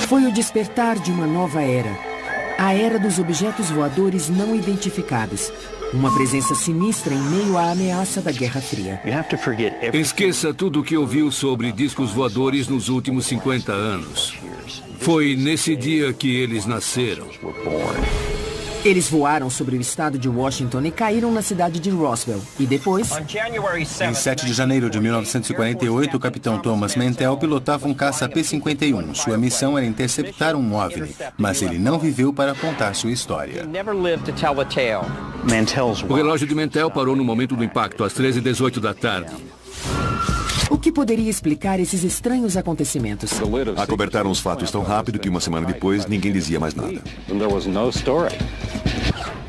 Foi o despertar de uma nova era. A era dos objetos voadores não identificados. Uma presença sinistra em meio à ameaça da Guerra Fria. Esqueça tudo o que ouviu sobre discos voadores nos últimos 50 anos. Foi nesse dia que eles nasceram. Eles voaram sobre o estado de Washington e caíram na cidade de Roswell. E depois... Em 7 de janeiro de 1948, o capitão Thomas Mantell pilotava um caça P-51. Sua missão era interceptar um OVNI, mas ele não viveu para contar sua história. O relógio de Mantell parou no momento do impacto, às 13h18 da tarde. O que poderia explicar esses estranhos acontecimentos? Acobertaram os fatos tão rápido que uma semana depois ninguém dizia mais nada.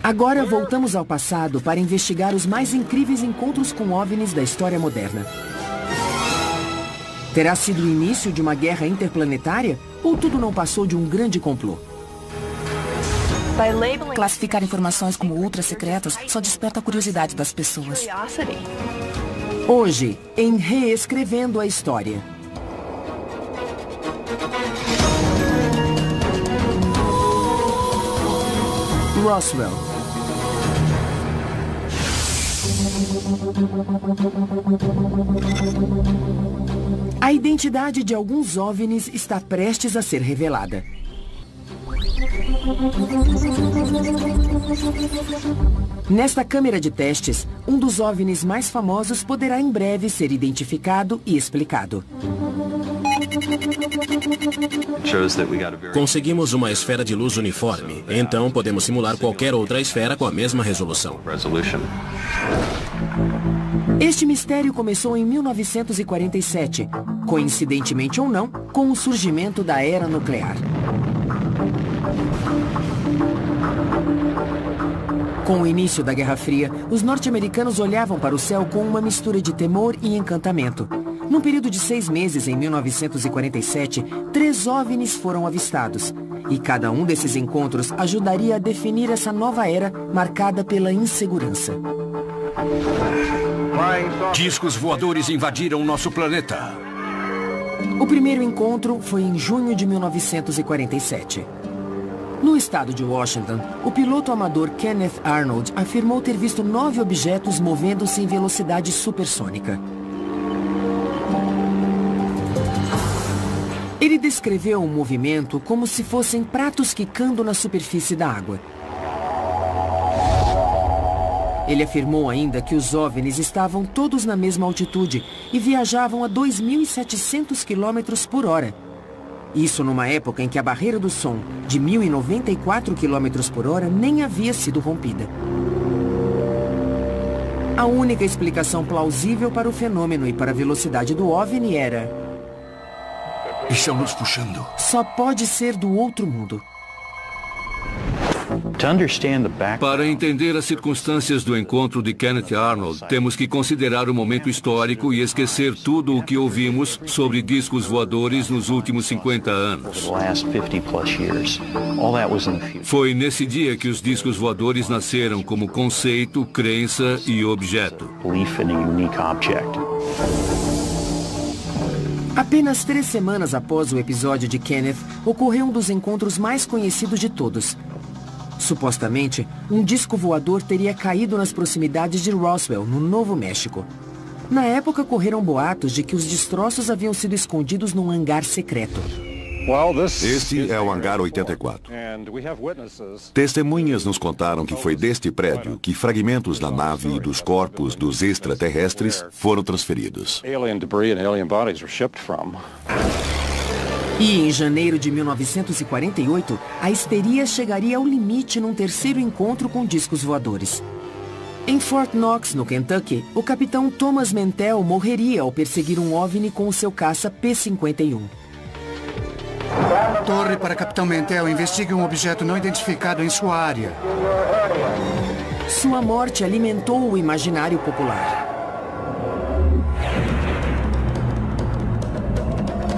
Agora voltamos ao passado para investigar os mais incríveis encontros com OVNIs da história moderna. Terá sido o início de uma guerra interplanetária? Ou tudo não passou de um grande complô? Classificar informações como ultra-secretas só desperta a curiosidade das pessoas. Hoje, em Reescrevendo a História. Roswell. A identidade de alguns OVNIs está prestes a ser revelada. Nesta câmera de testes, um dos OVNIs mais famosos poderá em breve ser identificado e explicado. Conseguimos uma esfera de luz uniforme, então podemos simular qualquer outra esfera com a mesma resolução. Este mistério começou em 1947, coincidentemente ou não, com o surgimento da era nuclear. Com o início da Guerra Fria, os norte-americanos olhavam para o céu com uma mistura de temor e encantamento. Num período de 6 meses, em 1947, 3 OVNIs foram avistados. E cada um desses encontros ajudaria a definir essa nova era marcada pela insegurança. Discos voadores invadiram nosso planeta. O primeiro encontro foi em junho de 1947. No estado de Washington, o piloto amador Kenneth Arnold afirmou ter visto 9 objetos movendo-se em velocidade supersônica. Ele descreveu o movimento como se fossem pratos quicando na superfície da água. Ele afirmou ainda que os OVNIs estavam todos na mesma altitude e viajavam a 2.700 km por hora. Isso numa época em que a barreira do som, de 1.094 km por hora, nem havia sido rompida. A única explicação plausível para o fenômeno e para a velocidade do OVNI era... Estão nos puxando. Só pode ser do outro mundo. Para entender as circunstâncias do encontro de Kenneth Arnold, temos que considerar o momento histórico e esquecer tudo o que ouvimos sobre discos voadores nos últimos 50 anos. Foi nesse dia que os discos voadores nasceram como conceito, crença e objeto. Apenas 3 semanas após o episódio de Kenneth, ocorreu um dos encontros mais conhecidos de todos. Supostamente, um disco voador teria caído nas proximidades de Roswell, no Novo México. Na época, correram boatos de que os destroços haviam sido escondidos num hangar secreto. Este é o hangar 84. Testemunhas nos contaram que foi deste prédio que fragmentos da nave e dos corpos dos extraterrestres foram transferidos. E em janeiro de 1948, a histeria chegaria ao limite num terceiro encontro com discos voadores. Em Fort Knox, no Kentucky, o capitão Thomas Mantell morreria ao perseguir um OVNI com o seu caça P-51. Torre para Capitão Mantell, investigue um objeto não identificado em sua área. Sua morte alimentou o imaginário popular.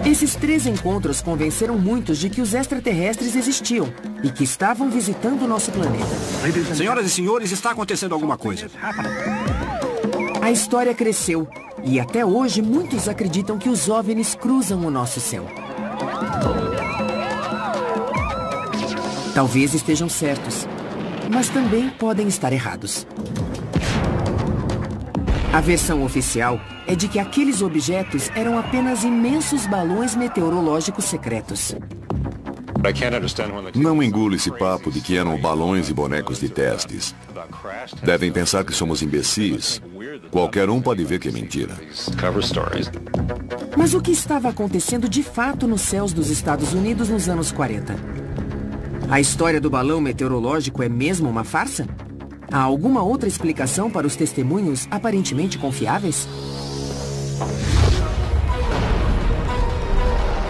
Esses 3 encontros convenceram muitos de que os extraterrestres existiam e que estavam visitando o nosso planeta. Senhoras e senhores, está acontecendo alguma coisa. A história cresceu e até hoje muitos acreditam que os OVNIs cruzam o nosso céu. Talvez estejam certos, mas também podem estar errados. A versão oficial é de que aqueles objetos eram apenas imensos balões meteorológicos secretos. Não engulo esse papo de que eram balões e bonecos de testes. Devem pensar que somos imbecis. Qualquer um pode ver que é mentira. Mas o que estava acontecendo de fato nos céus dos Estados Unidos nos anos 40? A história do balão meteorológico é mesmo uma farsa? Há alguma outra explicação para os testemunhos aparentemente confiáveis?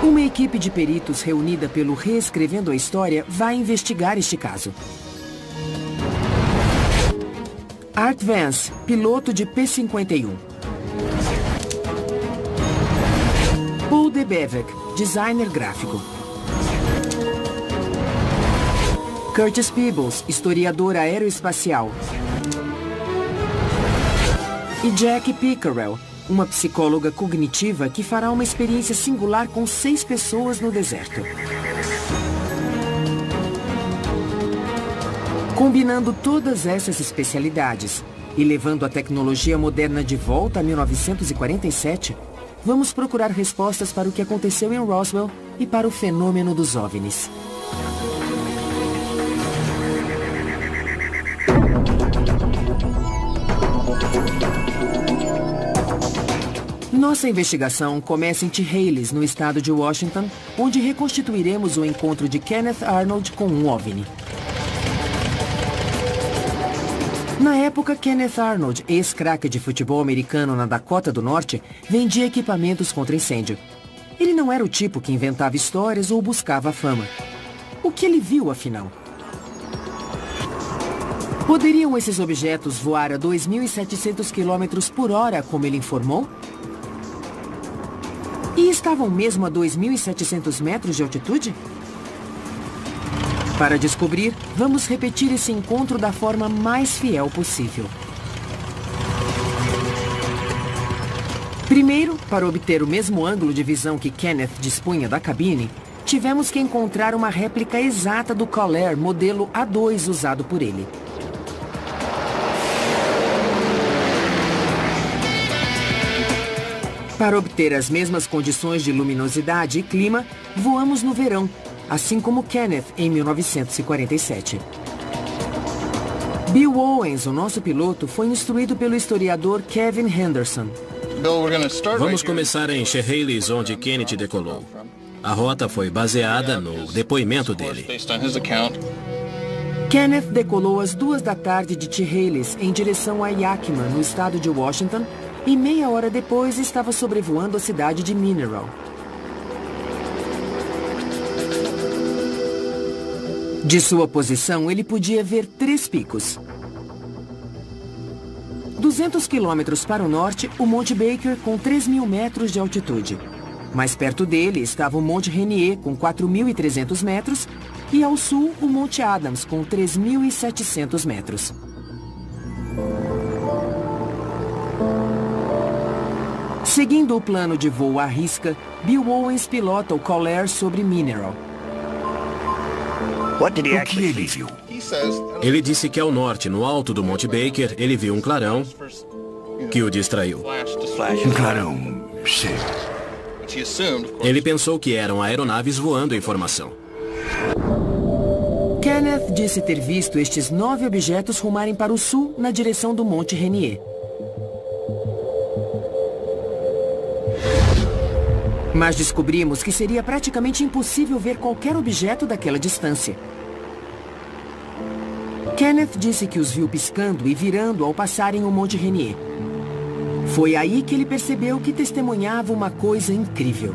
Uma equipe de peritos reunida pelo Reescrevendo a História vai investigar este caso. Art Vance, piloto de P-51. Paul DeBevec, designer gráfico. Curtis Peebles, historiador aeroespacial. E Jack Pickerel, uma psicóloga cognitiva que fará uma experiência singular com 6 pessoas no deserto. Combinando todas essas especialidades e levando a tecnologia moderna de volta a 1947, vamos procurar respostas para o que aconteceu em Roswell e para o fenômeno dos OVNIs. Nossa investigação começa em Chehalis, no estado de Washington, onde reconstituiremos o encontro de Kenneth Arnold com um OVNI. Na época, Kenneth Arnold, ex-craque de futebol americano na Dakota do Norte, vendia equipamentos contra incêndio. Ele não era o tipo que inventava histórias ou buscava fama. O que ele viu, afinal? Poderiam esses objetos voar a 2.700 km por hora, como ele informou? E estavam mesmo a 2.700 metros de altitude? Para descobrir, vamos repetir esse encontro da forma mais fiel possível. Primeiro, para obter o mesmo ângulo de visão que Kenneth dispunha da cabine, tivemos que encontrar uma réplica exata do Caller modelo A2 usado por ele. Para obter as mesmas condições de luminosidade e clima, voamos no verão, assim como Kenneth em 1947. Bill Owens, o nosso piloto, foi instruído pelo historiador Kevin Henderson. Vamos começar em Chehalis, onde Kenneth decolou. A rota foi baseada no depoimento dele. Kenneth decolou às 2 da tarde de Chehalis em direção a Yakima, no estado de Washington, e meia hora depois estava sobrevoando a cidade de Mineral. De sua posição, ele podia ver 3 picos. 200 quilômetros para o norte, o Monte Baker com 3.000 metros de altitude. Mais perto dele estava o Monte Rainier com 4.300 metros e ao sul o Monte Adams com 3.700 metros. Seguindo o plano de voo à risca, Bill Owens pilota o Caller sobre Mineral. O que ele viu? Ele disse que ao norte, no alto do Monte Baker, ele viu um clarão que o distraiu. Um clarão, sim. Ele pensou que eram aeronaves voando em formação. Kenneth disse ter visto estes 9 objetos rumarem para o sul na direção do Monte Rainier. Mas descobrimos que seria praticamente impossível ver qualquer objeto daquela distância. Kenneth disse que os viu piscando e virando ao passarem o Monte Rainier. Foi aí que ele percebeu que testemunhava uma coisa incrível.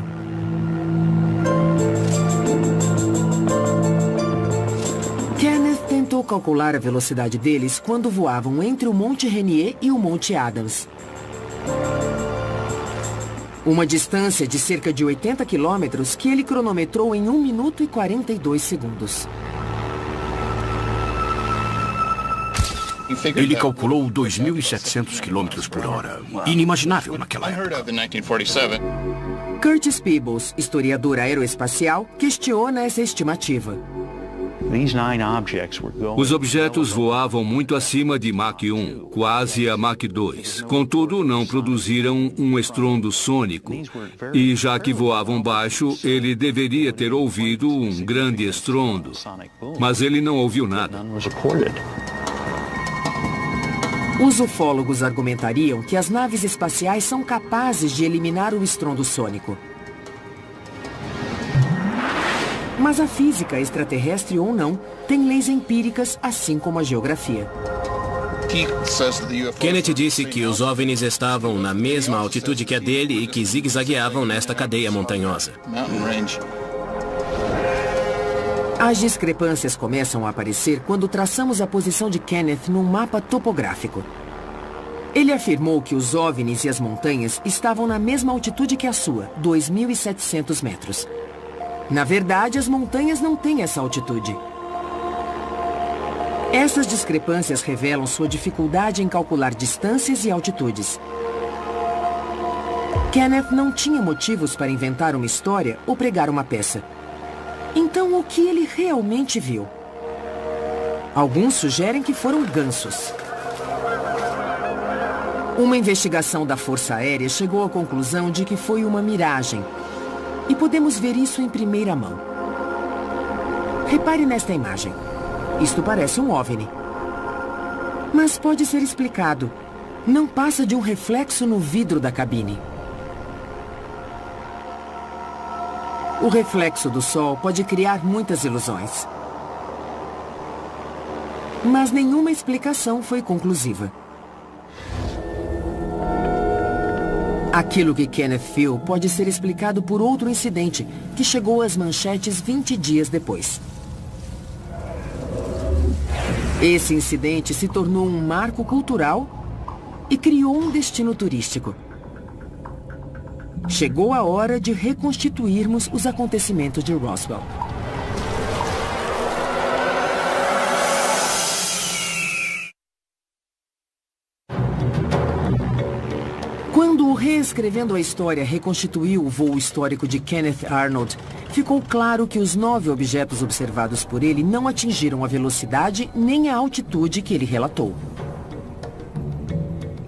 Kenneth tentou calcular a velocidade deles quando voavam entre o Monte Rainier e o Monte Adams. Uma distância de cerca de 80 quilômetros que ele cronometrou em 1 minuto e 42 segundos. Ele calculou 2.700 km por hora. Inimaginável naquela época. Curtis Peebles, historiador aeroespacial, questiona essa estimativa. Os objetos voavam muito acima de Mach 1, quase a Mach 2. Contudo, não produziram um estrondo sônico. E já que voavam baixo, ele deveria ter ouvido um grande estrondo. Mas ele não ouviu nada. Os ufólogos argumentariam que as naves espaciais são capazes de eliminar o estrondo sônico. Mas a física, extraterrestre ou não, tem leis empíricas, assim como a geografia. Kenneth disse que os OVNIs estavam na mesma altitude que a dele e que zigue-zagueavam nesta cadeia montanhosa. As discrepâncias começam a aparecer quando traçamos a posição de Kenneth num mapa topográfico. Ele afirmou que os OVNIs e as montanhas estavam na mesma altitude que a sua, 2.700 metros. Na verdade, as montanhas não têm essa altitude. Essas discrepâncias revelam sua dificuldade em calcular distâncias e altitudes. Kenneth não tinha motivos para inventar uma história ou pregar uma peça. Então, o que ele realmente viu? Alguns sugerem que foram gansos. Uma investigação da Força Aérea chegou à conclusão de que foi uma miragem. E podemos ver isso em primeira mão. Repare nesta imagem. Isto parece um OVNI. Mas pode ser explicado. Não passa de um reflexo no vidro da cabine. O reflexo do Sol pode criar muitas ilusões. Mas nenhuma explicação foi conclusiva. Aquilo que Kenneth viu pode ser explicado por outro incidente que chegou às manchetes 20 dias depois. Esse incidente se tornou um marco cultural e criou um destino turístico. Chegou a hora de reconstituirmos os acontecimentos de Roswell. Quando o Reescrevendo a História reconstituiu o voo histórico de Kenneth Arnold, ficou claro que os 9 objetos observados por ele não atingiram a velocidade nem a altitude que ele relatou.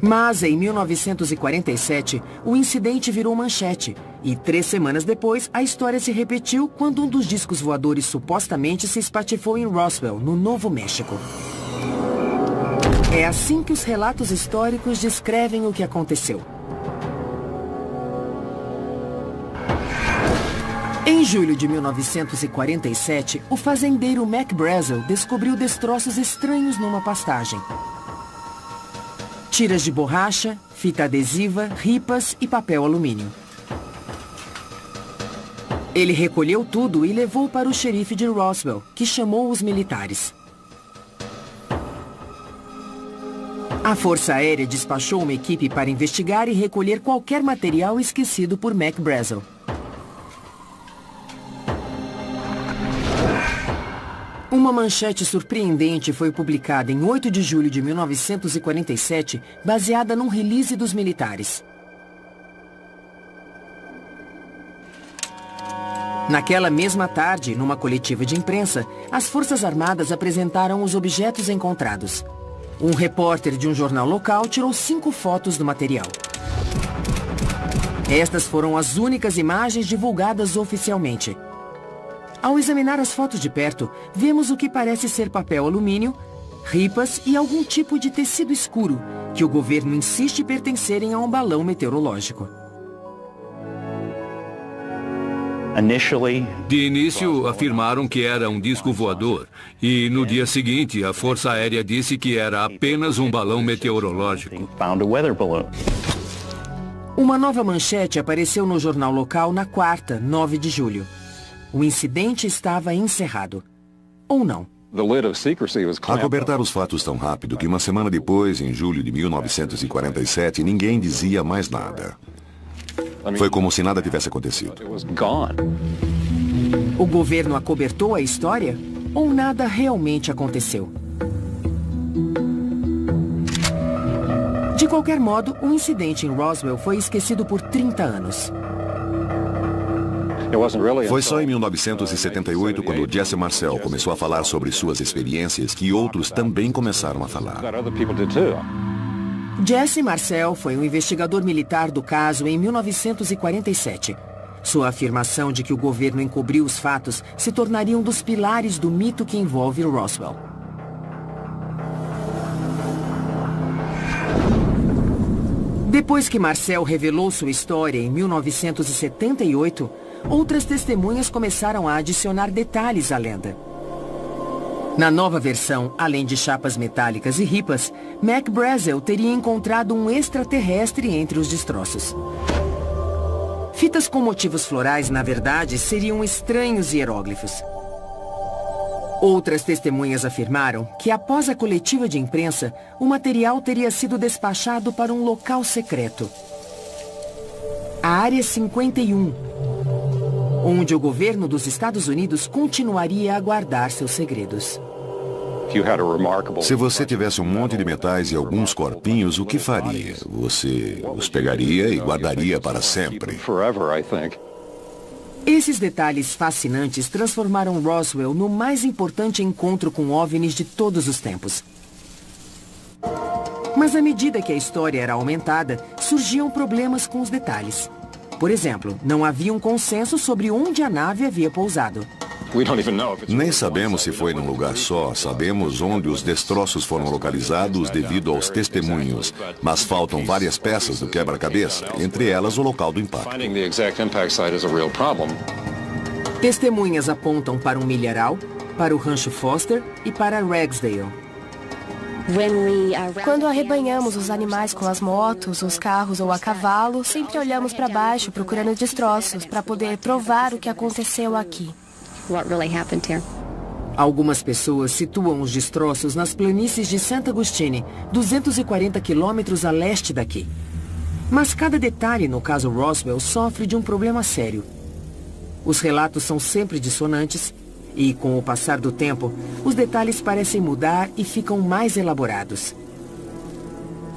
Mas, em 1947, o incidente virou manchete. E 3 semanas depois, a história se repetiu quando um dos discos voadores supostamente se espatifou em Roswell, no Novo México. É assim que os relatos históricos descrevem o que aconteceu. Em julho de 1947, o fazendeiro Mac Brazel descobriu destroços estranhos numa pastagem. Tiras de borracha, fita adesiva, ripas e papel alumínio. Ele recolheu tudo e levou para o xerife de Roswell, que chamou os militares. A Força Aérea despachou uma equipe para investigar e recolher qualquer material esquecido por Mac Brazel. Uma manchete surpreendente foi publicada em 8 de julho de 1947, baseada num release dos militares. Naquela mesma tarde, numa coletiva de imprensa, as Forças Armadas apresentaram os objetos encontrados. Um repórter de um jornal local tirou 5 fotos do material. Estas foram as únicas imagens divulgadas oficialmente. Ao examinar as fotos de perto, vemos o que parece ser papel alumínio, ripas e algum tipo de tecido escuro, que o governo insiste pertencerem a um balão meteorológico. De início, afirmaram que era um disco voador. E no dia seguinte, a Força Aérea disse que era apenas um balão meteorológico. Uma nova manchete apareceu no jornal local na quarta, 9 de julho. O incidente estava encerrado. Ou não. Acobertar os fatos tão rápido que uma semana depois, em julho de 1947, ninguém dizia mais nada. Foi como se nada tivesse acontecido. O governo acobertou a história? Ou nada realmente aconteceu? De qualquer modo, o incidente em Roswell foi esquecido por 30 anos. Foi só em 1978, quando Jesse Marcel começou a falar sobre suas experiências, que outros também começaram a falar. Jesse Marcel foi um investigador militar do caso em 1947. Sua afirmação de que o governo encobriu os fatos se tornaria um dos pilares do mito que envolve Roswell. Depois que Marcel revelou sua história em 1978, outras testemunhas começaram a adicionar detalhes à lenda. Na nova versão, além de chapas metálicas e ripas, Mac Brazel teria encontrado um extraterrestre entre os destroços. Fitas com motivos florais, na verdade, seriam estranhos hieróglifos. Outras testemunhas afirmaram que, após a coletiva de imprensa, o material teria sido despachado para um local secreto. A Área 51, onde o governo dos Estados Unidos continuaria a guardar seus segredos. Se você tivesse um monte de metais e alguns corpinhos, o que faria? Você os pegaria e guardaria para sempre. Esses detalhes fascinantes transformaram Roswell no mais importante encontro com OVNIs de todos os tempos. Mas à medida que a história era aumentada, surgiam problemas com os detalhes. Por exemplo, não havia um consenso sobre onde a nave havia pousado. Nem sabemos se foi num lugar só, sabemos onde os destroços foram localizados devido aos testemunhos, mas faltam várias peças do quebra-cabeça, entre elas o local do impacto. Testemunhas apontam para um milharal, para o Rancho Foster e para Ragsdale. Quando arrebanhamos os animais com as motos, os carros ou a cavalo, sempre olhamos para baixo procurando destroços para poder provar o que aconteceu aqui. Algumas pessoas situam os destroços nas planícies de Santa Agustine, 240 quilômetros a leste daqui. Mas cada detalhe no caso Roswell sofre de um problema sério. Os relatos são sempre dissonantes e, com o passar do tempo, os detalhes parecem mudar e ficam mais elaborados.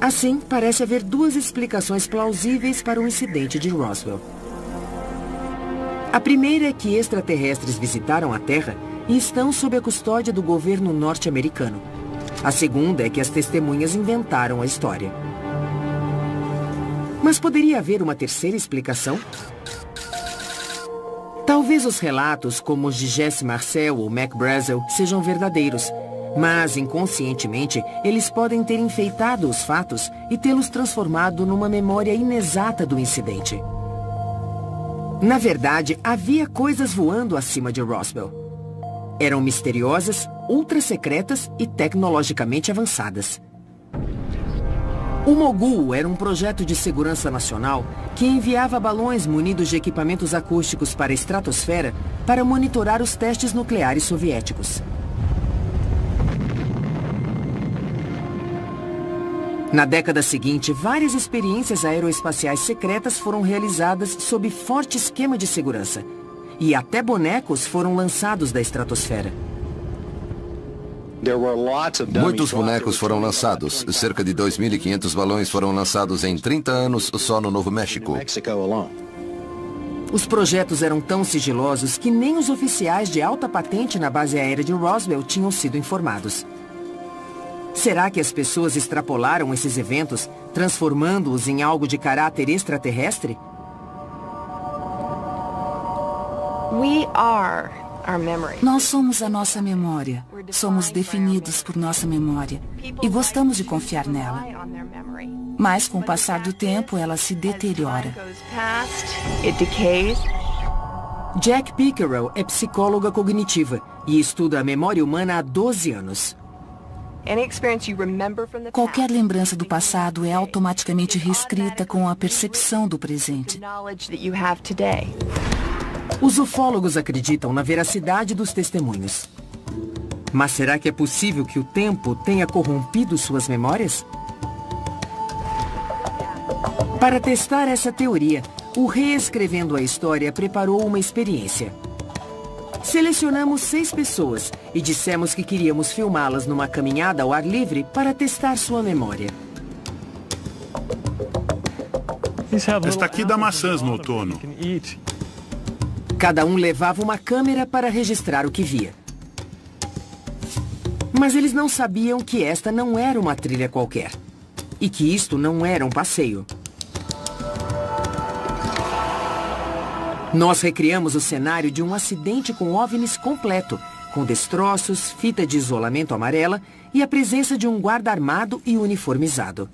Assim, parece haver duas explicações plausíveis para o incidente de Roswell. A primeira é que extraterrestres visitaram a Terra e estão sob a custódia do governo norte-americano. A segunda é que as testemunhas inventaram a história. Mas poderia haver uma terceira explicação? Talvez os relatos, como os de Jesse Marcel ou Mac Brazel, sejam verdadeiros, mas inconscientemente eles podem ter enfeitado os fatos e tê-los transformado numa memória inexata do incidente. Na verdade, havia coisas voando acima de Roswell. Eram misteriosas, ultra-secretas e tecnologicamente avançadas. O Mogul era um projeto de segurança nacional que enviava balões munidos de equipamentos acústicos para a estratosfera para monitorar os testes nucleares soviéticos. Na década seguinte, várias experiências aeroespaciais secretas foram realizadas sob forte esquema de segurança. E até bonecos foram lançados da estratosfera. Muitos bonecos foram lançados. Cerca de 2.500 balões foram lançados em 30 anos só no Novo México. Os projetos eram tão sigilosos que nem os oficiais de alta patente na base aérea de Roswell tinham sido informados. Será que as pessoas extrapolaram esses eventos, transformando-os em algo de caráter extraterrestre? Nós somos a nossa memória. Somos definidos por nossa memória. E gostamos de confiar nela. Mas, com o passar do tempo, ela se deteriora. Jack Pickerel é psicóloga cognitiva e estuda a memória humana há 12 anos. Qualquer lembrança do passado é automaticamente reescrita com a percepção do presente. Os ufólogos acreditam na veracidade dos testemunhos. Mas será que é possível que o tempo tenha corrompido suas memórias? Para testar essa teoria, o Reescrevendo a História preparou uma experiência. Selecionamos 6 pessoas e dissemos que queríamos filmá-las numa caminhada ao ar livre para testar sua memória. Esta aqui dá maçãs no outono. Cada um levava uma câmera para registrar o que via. Mas eles não sabiam que esta não era uma trilha qualquer. E que isto não era um passeio. Nós recriamos o cenário de um acidente com OVNIs completo, com destroços, fita de isolamento amarela e a presença de um guarda armado e uniformizado.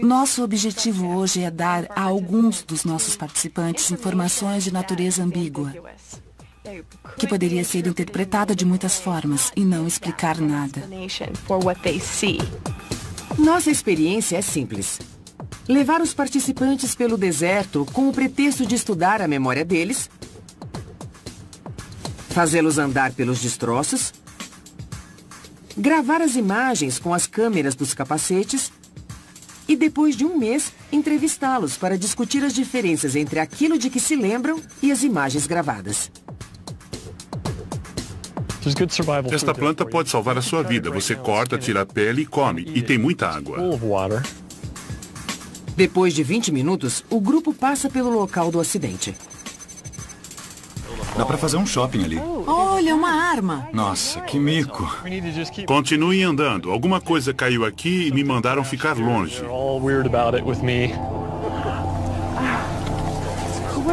Nosso objetivo hoje é dar a alguns dos nossos participantes informações de natureza ambígua, que poderia ser interpretada de muitas formas e não explicar nada. Nossa experiência é simples. Levar os participantes pelo deserto com o pretexto de estudar a memória deles, fazê-los andar pelos destroços, gravar as imagens com as câmeras dos capacetes e, depois de um mês, entrevistá-los para discutir as diferenças entre aquilo de que se lembram e as imagens gravadas. Esta planta pode salvar a sua vida. Você corta, tira a pele e come. E tem muita água. Depois de 20 minutos, o grupo passa pelo local do acidente. Dá pra fazer um shopping ali. Olha, uma arma. Nossa, que mico. Continuem andando. Alguma coisa caiu aqui e me mandaram ficar longe.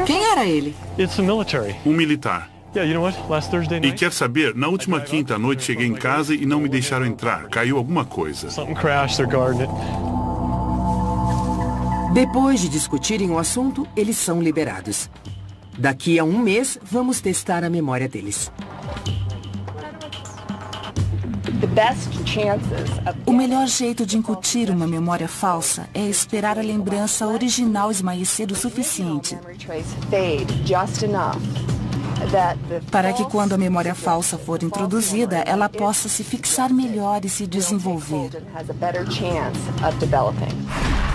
Quem era ele? Um militar. E quer saber, na última quinta à noite cheguei em casa e não me deixaram entrar. Caiu alguma coisa. Depois de discutirem o assunto, eles são liberados. Daqui a um mês, vamos testar a memória deles. O melhor jeito de incutir uma memória falsa é esperar a lembrança original esmaecer o suficiente para que, quando a memória falsa for introduzida, ela possa se fixar melhor e se desenvolver.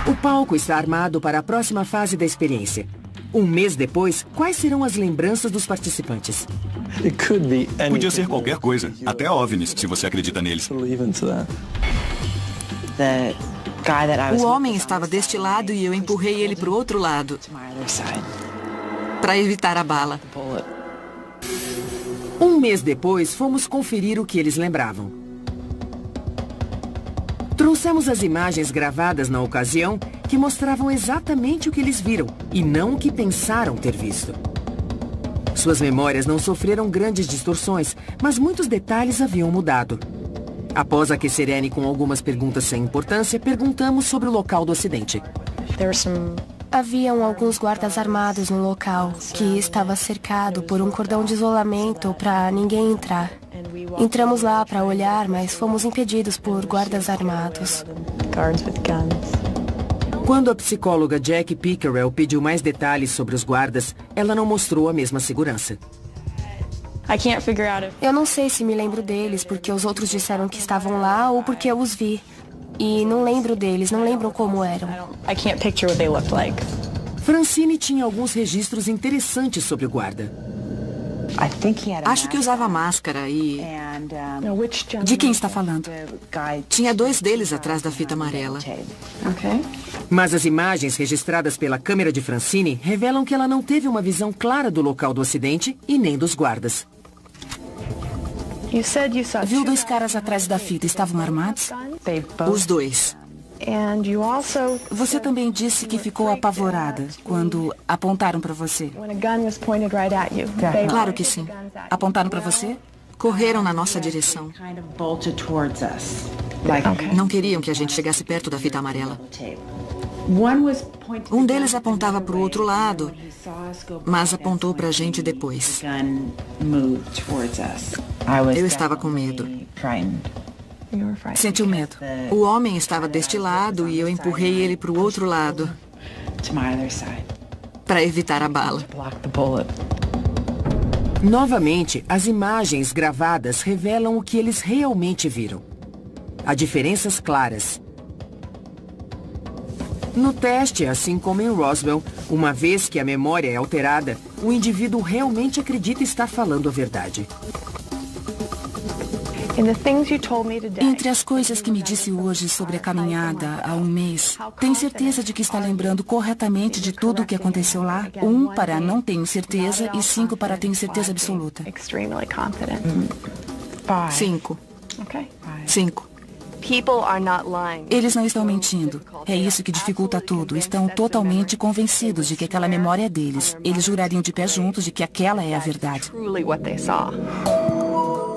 O palco está armado para a próxima fase da experiência. Um mês depois, quais serão as lembranças dos participantes? Podia ser qualquer coisa, até OVNIs, se você acredita neles. O homem estava deste lado e eu empurrei ele para o outro lado, para evitar a bala. Um mês depois, fomos conferir o que eles lembravam. Trouxemos as imagens gravadas na ocasião que mostravam exatamente o que eles viram e não o que pensaram ter visto. Suas memórias não sofreram grandes distorções, mas muitos detalhes haviam mudado. Após aquecer Annie com algumas perguntas sem importância, perguntamos sobre o local do acidente. Haviam alguns guardas armados no local, que estava cercado por um cordão de isolamento para ninguém entrar. Entramos lá para olhar, mas fomos impedidos por guardas armados. Quando a psicóloga Jack Pickerel pediu mais detalhes sobre os guardas, ela não mostrou a mesma segurança. Eu não sei se me lembro deles porque os outros disseram que estavam lá ou porque eu os vi. E não lembro deles, não lembro como eram. Francine tinha alguns registros interessantes sobre o guarda. Acho que usava máscara e... De quem está falando? Tinha 2 deles atrás da fita amarela. Mas as imagens registradas pela câmera de Francine revelam que ela não teve uma visão clara do local do acidente e nem dos guardas. Viu 2 caras atrás da fita, estavam armados? Os 2. Você também disse que ficou apavorada quando apontaram para você. Claro que sim. Apontaram para você? Correram na nossa direção. Não queriam que a gente chegasse perto da fita amarela. Um deles apontava para o outro lado, mas apontou para a gente depois. Eu estava com medo. Sentiu medo? O homem estava deste lado e eu empurrei ele para o outro lado para evitar a bala. Novamente, as imagens gravadas revelam o que eles realmente viram. Há diferenças claras. No teste, assim como em Roswell, uma vez que a memória é alterada, o indivíduo realmente acredita estar falando a verdade. Entre as coisas que me disse hoje sobre a caminhada há um mês, tem certeza de que está lembrando corretamente de tudo o que aconteceu lá? 1 para não tenho certeza e 5 para tenho certeza absoluta. 5. 5. Eles não estão mentindo. É isso que dificulta tudo. Estão totalmente convencidos de que aquela memória é deles. Eles jurariam de pé juntos de que aquela é a verdade.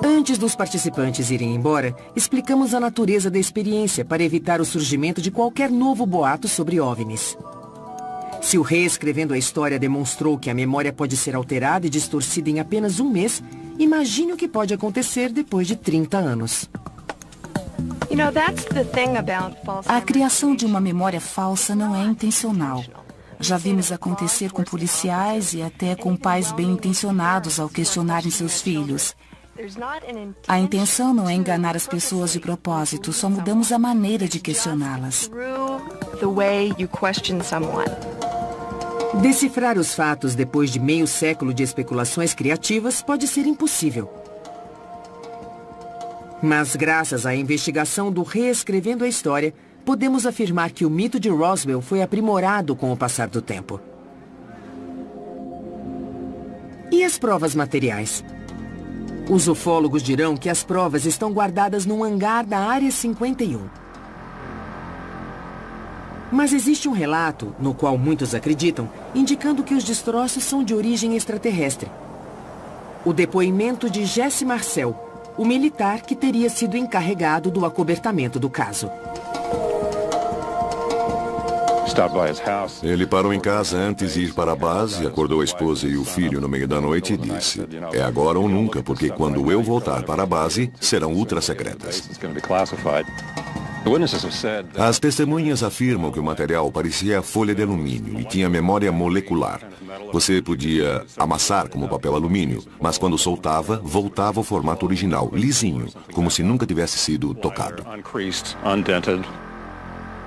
Antes dos participantes irem embora, explicamos a natureza da experiência para evitar o surgimento de qualquer novo boato sobre OVNIs. Se o reescrevendo a história demonstrou que a memória pode ser alterada e distorcida em apenas um mês, imagine o que pode acontecer depois de 30 anos. A criação de uma memória falsa não é intencional. Já vimos acontecer com policiais e até com pais bem intencionados ao questionarem seus filhos. A intenção não é enganar as pessoas de propósito, só mudamos a maneira de questioná-las. Decifrar os fatos depois de meio século de especulações criativas pode ser impossível. Mas graças à investigação do Reescrevendo a História, podemos afirmar que o mito de Roswell foi aprimorado com o passar do tempo. E as provas materiais? Os ufólogos dirão que as provas estão guardadas num hangar da Área 51. Mas existe um relato, no qual muitos acreditam, indicando que os destroços são de origem extraterrestre. O depoimento de Jesse Marcel, o militar que teria sido encarregado do acobertamento do caso. Ele parou em casa antes de ir para a base, acordou a esposa e o filho no meio da noite e disse: "É agora ou nunca, porque quando eu voltar para a base, serão ultra-secretas." As testemunhas afirmam que o material parecia folha de alumínio e tinha memória molecular. Você podia amassar como papel alumínio, mas quando soltava, voltava ao formato original, lisinho, como se nunca tivesse sido tocado.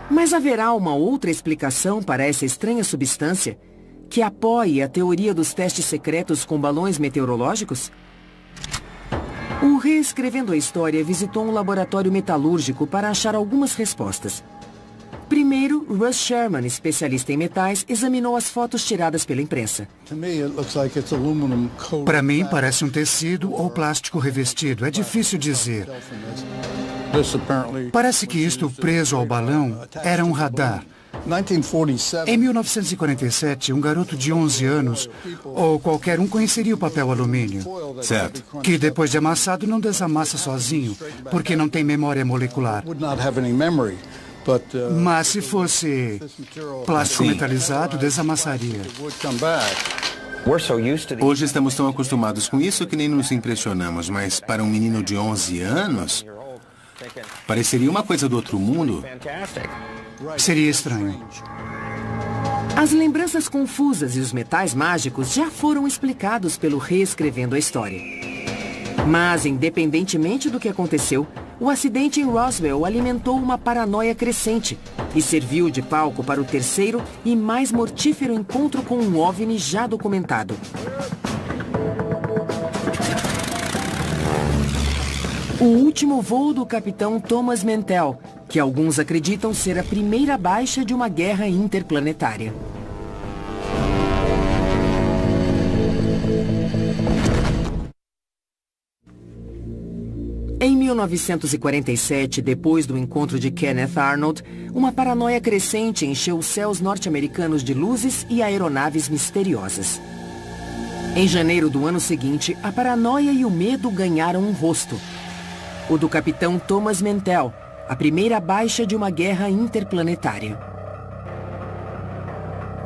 Mas haverá uma outra explicação para essa estranha substância que apoie a teoria dos testes secretos com balões meteorológicos? O Reescrevendo a História visitou um laboratório metalúrgico para achar algumas respostas. Primeiro, Russ Sherman, especialista em metais, examinou as fotos tiradas pela imprensa. Para mim, parece um tecido ou plástico revestido. É difícil dizer. Parece que isto preso ao balão era um radar. Em 1947, um garoto de 11 anos, ou qualquer um, conheceria o papel alumínio. Certo. Que depois de amassado não desamassa sozinho, porque não tem memória molecular. Mas se fosse plástico metalizado, desamassaria. Hoje estamos tão acostumados com isso que nem nos impressionamos, mas para um menino de 11 anos, pareceria uma coisa do outro mundo. Seria estranho. As lembranças confusas e os metais mágicos já foram explicados pelo Reescrevendo a História. Mas, independentemente do que aconteceu, o acidente em Roswell alimentou uma paranoia crescente e serviu de palco para o terceiro e mais mortífero encontro com um OVNI já documentado. O último voo do capitão Thomas Mantell, que alguns acreditam ser a primeira baixa de uma guerra interplanetária. Em 1947, depois do encontro de Kenneth Arnold, uma paranoia crescente encheu os céus norte-americanos de luzes e aeronaves misteriosas. Em janeiro do ano seguinte, a paranoia e o medo ganharam um rosto. O do capitão Thomas Mantell, a primeira baixa de uma guerra interplanetária.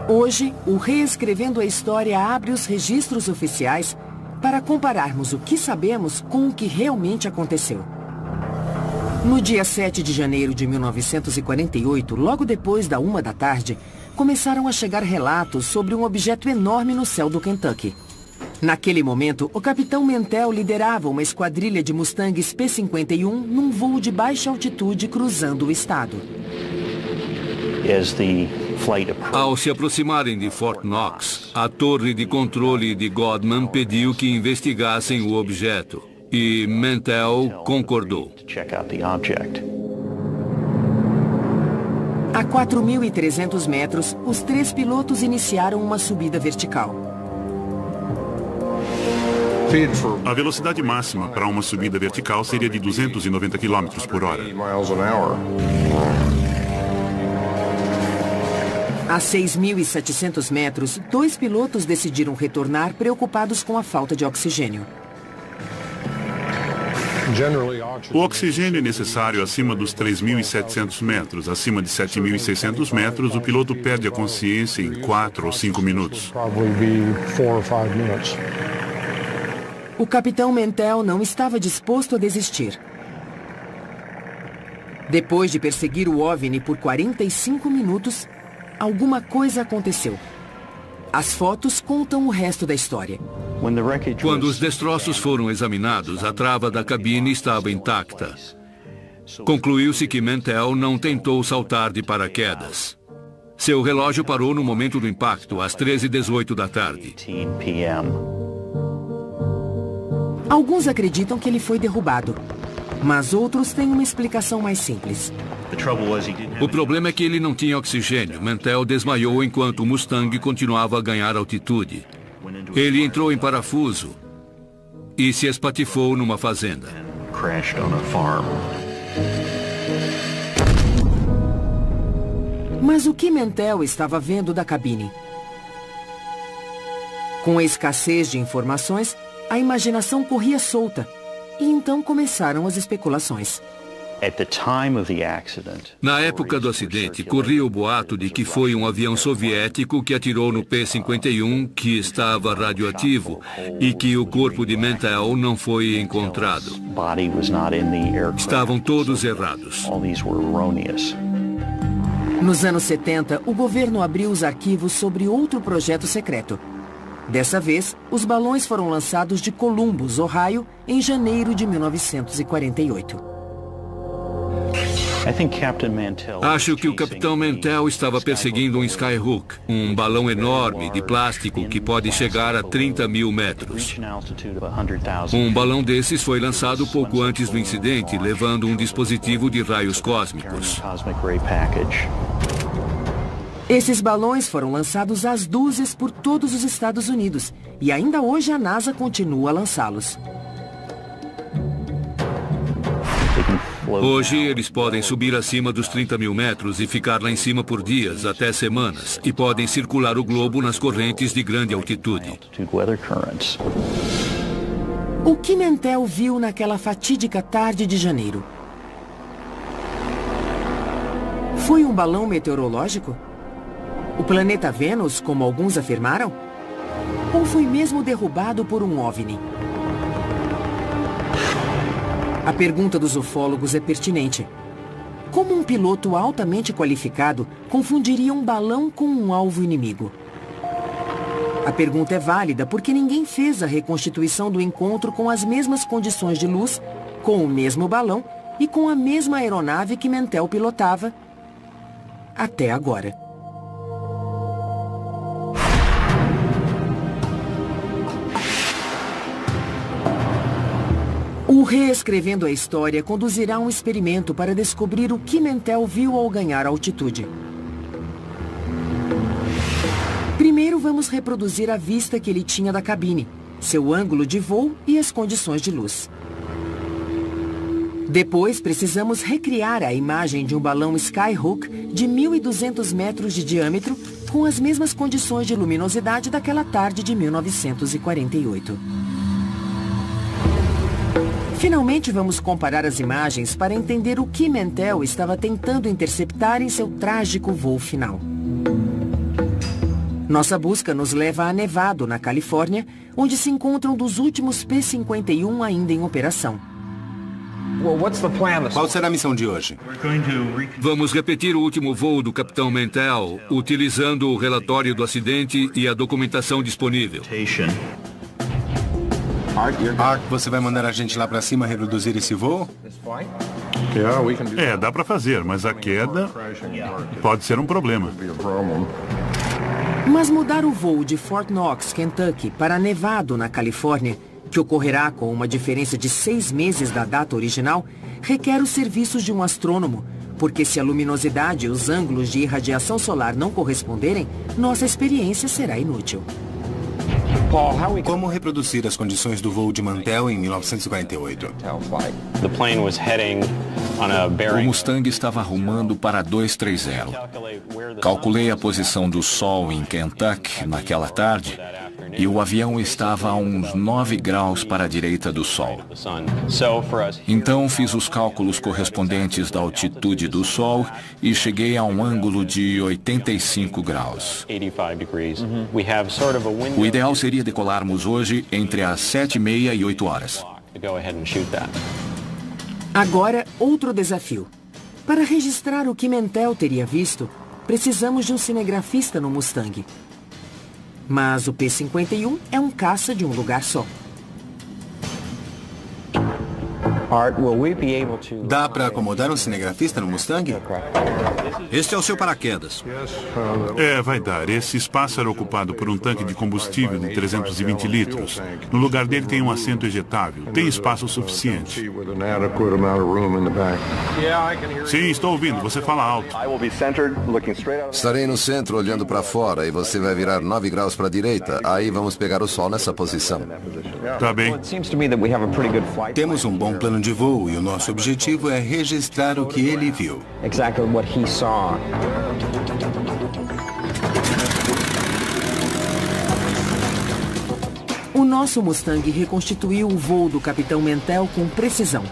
Hoje, o Reescrevendo a História abre os registros oficiais para compararmos o que sabemos com o que realmente aconteceu. No dia 7 de janeiro de 1948, logo depois da 13h, começaram a chegar relatos sobre um objeto enorme no céu do Kentucky. Naquele momento, o capitão Mantell liderava uma esquadrilha de Mustangs P-51 num voo de baixa altitude cruzando o estado. Ao se aproximarem de Fort Knox, a torre de controle de Godman pediu que investigassem o objeto. e Mantell concordou. A 4.300 metros, os 3 pilotos iniciaram uma subida vertical. A velocidade máxima para uma subida vertical seria de 290 km por hora. A 6.700 metros, 2 pilotos decidiram retornar preocupados com a falta de oxigênio. O oxigênio é necessário acima dos 3.700 metros. Acima de 7.600 metros, o piloto perde a consciência em 4 ou 5 minutos. O capitão Mantell não estava disposto a desistir. Depois de perseguir o OVNI por 45 minutos, alguma coisa aconteceu. As fotos contam o resto da história. Quando os destroços foram examinados, a trava da cabine estava intacta. Concluiu-se que Mantell não tentou saltar de paraquedas. Seu relógio parou no momento do impacto, às 13h18 da tarde. Alguns acreditam que ele foi derrubado, mas outros têm uma explicação mais simples. O problema é que ele não tinha oxigênio. Mantell desmaiou enquanto o Mustang continuava a ganhar altitude. Ele entrou em parafuso e se espatifou numa fazenda. Mas o que Mantell estava vendo da cabine? Com a escassez de informações, a imaginação corria solta e então começaram as especulações. Na época do acidente, corria o boato de que foi um avião soviético que atirou no P-51, que estava radioativo, e que o corpo de Mantell não foi encontrado. Estavam todos errados. Nos anos 70, o governo abriu os arquivos sobre outro projeto secreto. Dessa vez, os balões foram lançados de Columbus, Ohio, em janeiro de 1948. Acho que o capitão Mantell estava perseguindo um Skyhook, um balão enorme de plástico que pode chegar a 30 mil metros. Um balão desses foi lançado pouco antes do incidente, levando um dispositivo de raios cósmicos. Esses balões foram lançados às dúzias por todos os Estados Unidos e ainda hoje a NASA continua a lançá-los. Hoje eles podem subir acima dos 30 mil metros e ficar lá em cima por dias, até semanas, e podem circular o globo nas correntes de grande altitude. O que Mantell viu naquela fatídica tarde de janeiro? Foi um balão meteorológico? O planeta Vênus, como alguns afirmaram? Ou foi mesmo derrubado por um OVNI? A pergunta dos ufólogos é pertinente. Como um piloto altamente qualificado confundiria um balão com um alvo inimigo? A pergunta é válida porque ninguém fez a reconstituição do encontro com as mesmas condições de luz, com o mesmo balão e com a mesma aeronave que Mantell pilotava até agora. O Reescrevendo a História conduzirá um experimento para descobrir o que Mantell viu ao ganhar altitude. Primeiro vamos reproduzir a vista que ele tinha da cabine, seu ângulo de voo e as condições de luz. Depois precisamos recriar a imagem de um balão Skyhook de 1.200 metros de diâmetro com as mesmas condições de luminosidade daquela tarde de 1948. Finalmente vamos comparar as imagens para entender o que Mantell estava tentando interceptar em seu trágico voo final. Nossa busca nos leva a Nevado, na Califórnia, onde se encontram dos últimos P-51 ainda em operação. Qual será a missão de hoje? Vamos repetir o último voo do capitão Mantell, utilizando o relatório do acidente e a documentação disponível. Art, você vai mandar a gente lá pra cima reproduzir esse voo? Dá pra fazer, mas a queda pode ser um problema. Mas mudar o voo de Fort Knox, Kentucky, para Nevado, na Califórnia, que ocorrerá com uma diferença de 6 meses da data original, requer os serviços de um astrônomo, porque se a luminosidade e os ângulos de irradiação solar não corresponderem, nossa experiência será inútil. Como reproduzir as condições do voo de Mantell em 1948? O Mustang estava rumando para 230. Calculei a posição do Sol em Kentucky naquela tarde e o avião estava a uns 9 graus para a direita do Sol. Então fiz os cálculos correspondentes da altitude do Sol e cheguei a um ângulo de 85 graus. O ideal seria decolarmos hoje entre as 7h30 e 8 horas. Agora, outro desafio. Para registrar o que Mantell teria visto, precisamos de um cinegrafista no Mustang. Mas o P-51 é um caça de um lugar só. Dá para acomodar um cinegrafista no Mustang? Este é o seu paraquedas. Vai dar. Esse espaço era ocupado por um tanque de combustível de 320 litros. No lugar dele tem um assento ejetável. Tem espaço suficiente. Sim, estou ouvindo. Você fala alto. Estarei no centro olhando para fora e você vai virar 9 graus para a direita. Aí vamos pegar o sol nessa posição. Tá bem. Temos um bom plano de voo e o nosso objetivo é registrar o que ele viu. O nosso Mustang reconstituiu o voo do capitão Mantell com precisão.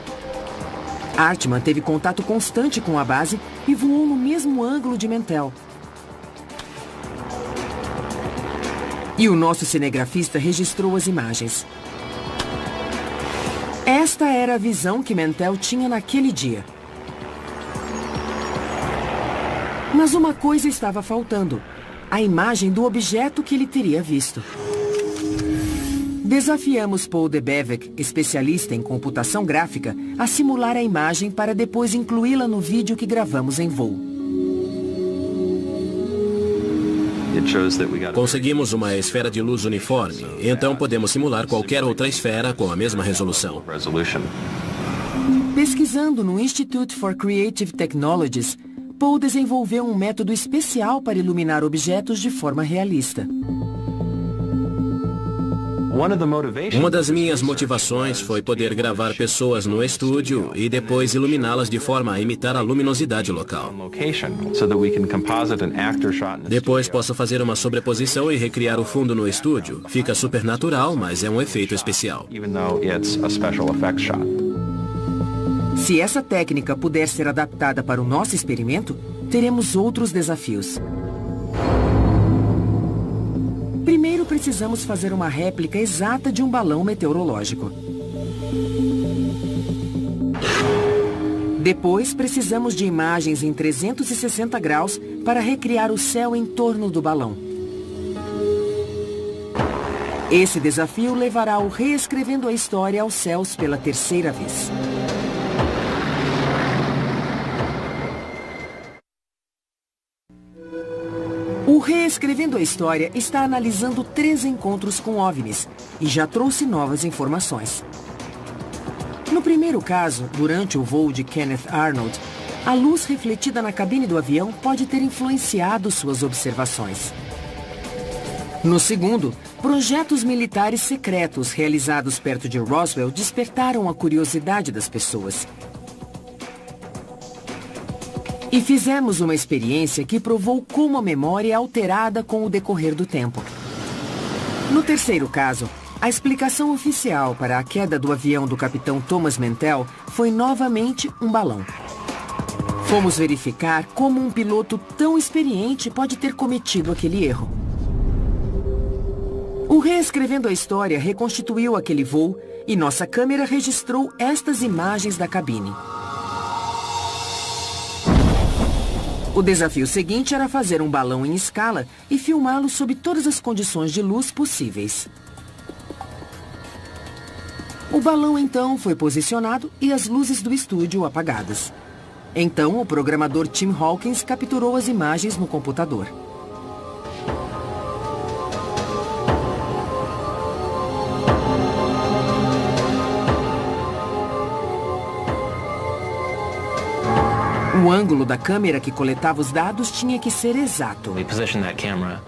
Hartmann teve contato constante com a base e voou no mesmo ângulo de Mantell. E o nosso cinegrafista registrou as imagens. Esta era a visão que Mantell tinha naquele dia. Mas uma coisa estava faltando: a imagem do objeto que ele teria visto. Desafiamos Paul de Bevic, especialista em computação gráfica, a simular a imagem para depois incluí-la no vídeo que gravamos em voo. Conseguimos uma esfera de luz uniforme, então podemos simular qualquer outra esfera com a mesma resolução. Pesquisando no Institute for Creative Technologies, Paul desenvolveu um método especial para iluminar objetos de forma realista. Uma das minhas motivações foi poder gravar pessoas no estúdio e depois iluminá-las de forma a imitar a luminosidade local. Depois posso fazer uma sobreposição e recriar o fundo no estúdio. Fica super natural, mas é um efeito especial. Se essa técnica puder ser adaptada para o nosso experimento, teremos outros desafios. Primeiro, precisamos fazer uma réplica exata de um balão meteorológico. Depois, precisamos de imagens em 360 graus para recriar o céu em torno do balão. Esse desafio levará ao Reescrevendo a História aos céus pela terceira vez. O Reescrevendo a História está analisando 3 encontros com OVNIs e já trouxe novas informações. No primeiro caso, durante o voo de Kenneth Arnold, a luz refletida na cabine do avião pode ter influenciado suas observações. No segundo, projetos militares secretos realizados perto de Roswell despertaram a curiosidade das pessoas. E fizemos uma experiência que provou como a memória é alterada com o decorrer do tempo. No terceiro caso, a explicação oficial para a queda do avião do capitão Thomas Mantell foi novamente um balão. Fomos verificar como um piloto tão experiente pode ter cometido aquele erro. O Reescrevendo a História reconstituiu aquele voo e nossa câmera registrou estas imagens da cabine. O desafio seguinte era fazer um balão em escala e filmá-lo sob todas as condições de luz possíveis. O balão então foi posicionado e as luzes do estúdio apagadas. Então o programador Tim Hawkins capturou as imagens no computador. O ângulo da câmera que coletava os dados tinha que ser exato.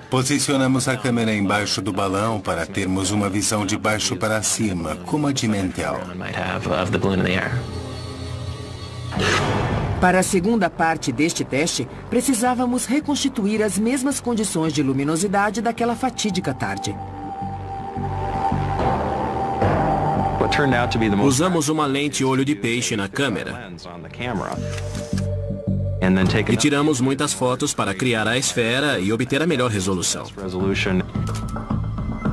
Posicionamos a câmera embaixo do balão para termos uma visão de baixo para cima, como a de Mantell. Para a segunda parte deste teste, precisávamos reconstituir as mesmas condições de luminosidade daquela fatídica tarde. Usamos uma lente olho de peixe na câmera. E tiramos muitas fotos para criar a esfera e obter a melhor resolução.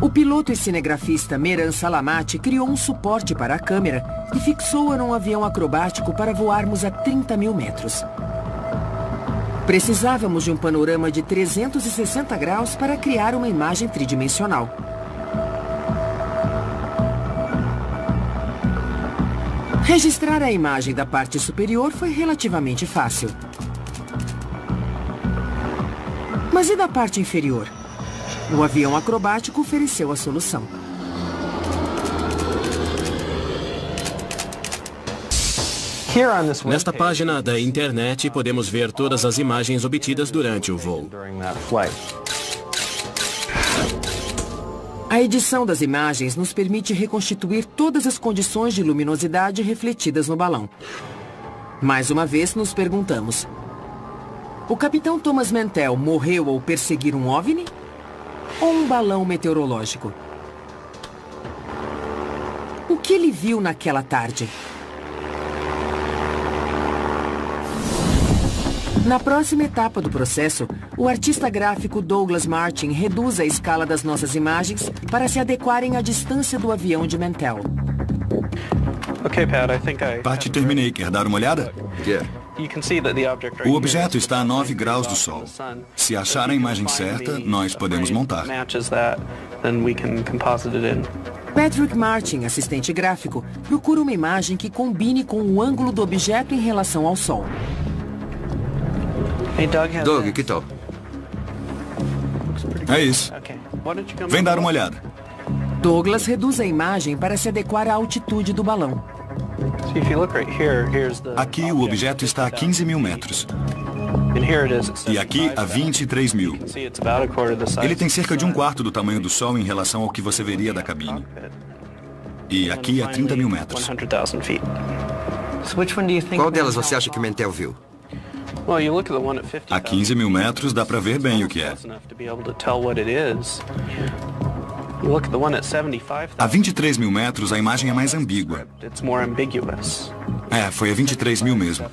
O piloto e cinegrafista Meran Salamati criou um suporte para a câmera e fixou-a num avião acrobático para voarmos a 30 mil metros. Precisávamos de um panorama de 360 graus para criar uma imagem tridimensional. Registrar a imagem da parte superior foi relativamente fácil. Mas e da parte inferior? O avião acrobático ofereceu a solução. Nesta página da internet, podemos ver todas as imagens obtidas durante o voo. A edição das imagens nos permite reconstituir todas as condições de luminosidade refletidas no balão. Mais uma vez, nos perguntamos: o capitão Thomas Mantell morreu ao perseguir um OVNI? Ou um balão meteorológico? O que ele viu naquela tarde? Na próxima etapa do processo, o artista gráfico Douglas Martin reduz a escala das nossas imagens para se adequarem à distância do avião de Mantell. Pat, terminei. Quer dar uma olhada? O objeto está a 9 graus do Sol. Se achar a imagem certa, nós podemos montar. Patrick Martin, assistente gráfico, procura uma imagem que combine com o ângulo do objeto em relação ao Sol. Doug, que tal? É isso. Vem dar uma olhada. Douglas reduz a imagem para se adequar à altitude do balão. Aqui o objeto está a 15 mil metros. E aqui a 23 mil. Ele tem cerca de um quarto do tamanho do Sol em relação ao que você veria da cabine. E aqui a 30 mil metros. Qual delas você acha que Mantell viu? A 15 mil metros dá para ver bem o que é. A 23 mil metros a imagem é mais ambígua. Foi a 23 mil mesmo.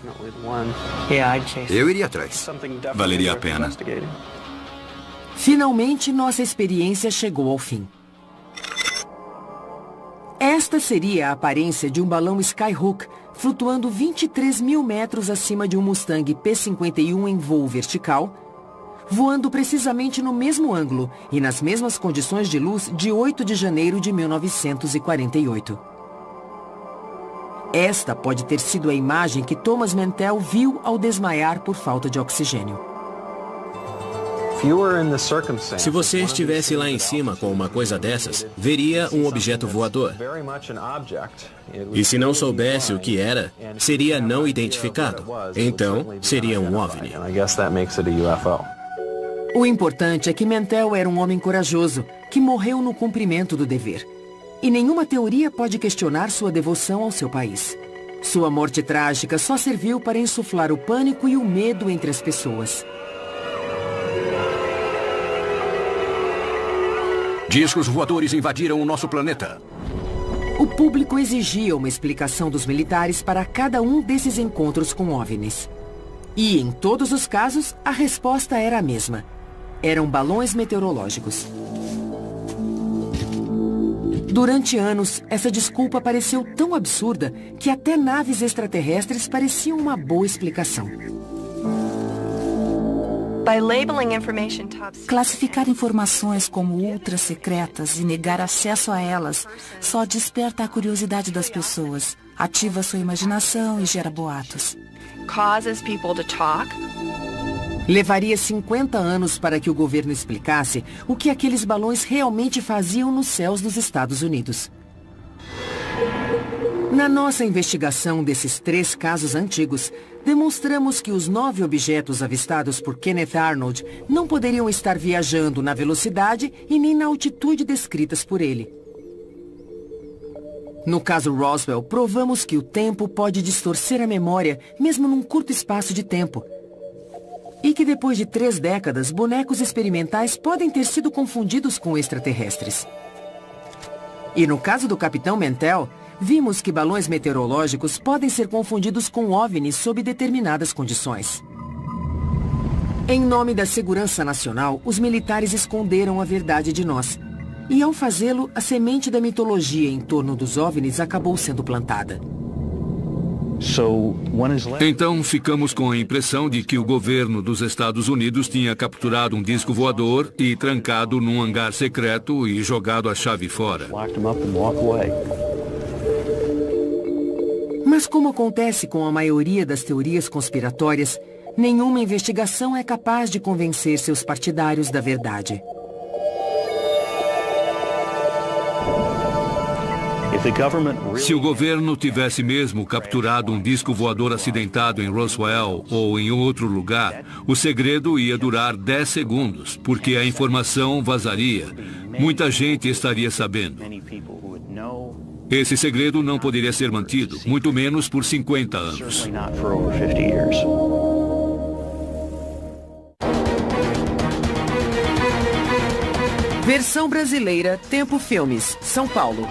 Eu iria atrás. Valeria a pena. Finalmente, nossa experiência chegou ao fim. Esta seria a aparência de um balão Skyhook flutuando 23 mil metros acima de um Mustang P-51 em voo vertical, voando precisamente no mesmo ângulo e nas mesmas condições de luz de 8 de janeiro de 1948. Esta pode ter sido a imagem que Thomas Mantell viu ao desmaiar por falta de oxigênio. Se você estivesse lá em cima com uma coisa dessas, veria um objeto voador. E se não soubesse o que era, seria não identificado. Então, seria um OVNI. O importante é que Mantell era um homem corajoso, que morreu no cumprimento do dever. E nenhuma teoria pode questionar sua devoção ao seu país. Sua morte trágica só serviu para insuflar o pânico e o medo entre as pessoas. Discos voadores invadiram o nosso planeta. O público exigia uma explicação dos militares para cada um desses encontros com OVNIs. E, em todos os casos, a resposta era a mesma. Eram balões meteorológicos. Durante anos, essa desculpa pareceu tão absurda que até naves extraterrestres pareciam uma boa explicação. Classificar informações como ultra secretas e negar acesso a elas só desperta a curiosidade das pessoas, ativa sua imaginação e gera boatos. Levaria 50 anos para que o governo explicasse o que aqueles balões realmente faziam nos céus dos Estados Unidos. Na nossa investigação desses 3 casos antigos, demonstramos que os 9 objetos avistados por Kenneth Arnold não poderiam estar viajando na velocidade e nem na altitude descritas por ele. No caso Roswell, provamos que o tempo pode distorcer a memória, mesmo num curto espaço de tempo. E que depois de 3 décadas, bonecos experimentais podem ter sido confundidos com extraterrestres. E no caso do Capitão Mantell, vimos que balões meteorológicos podem ser confundidos com OVNIs sob determinadas condições. Em nome da segurança nacional, os militares esconderam a verdade de nós. E ao fazê-lo, a semente da mitologia em torno dos OVNIs acabou sendo plantada. Então ficamos com a impressão de que o governo dos Estados Unidos tinha capturado um disco voador e trancado num hangar secreto e jogado a chave fora. Mas como acontece com a maioria das teorias conspiratórias, nenhuma investigação é capaz de convencer seus partidários da verdade. Se o governo tivesse mesmo capturado um disco voador acidentado em Roswell ou em outro lugar, o segredo ia durar 10 segundos, porque a informação vazaria. Muita gente estaria sabendo. Esse segredo não poderia ser mantido, muito menos por 50 anos. Versão brasileira, Tempo Filmes, São Paulo.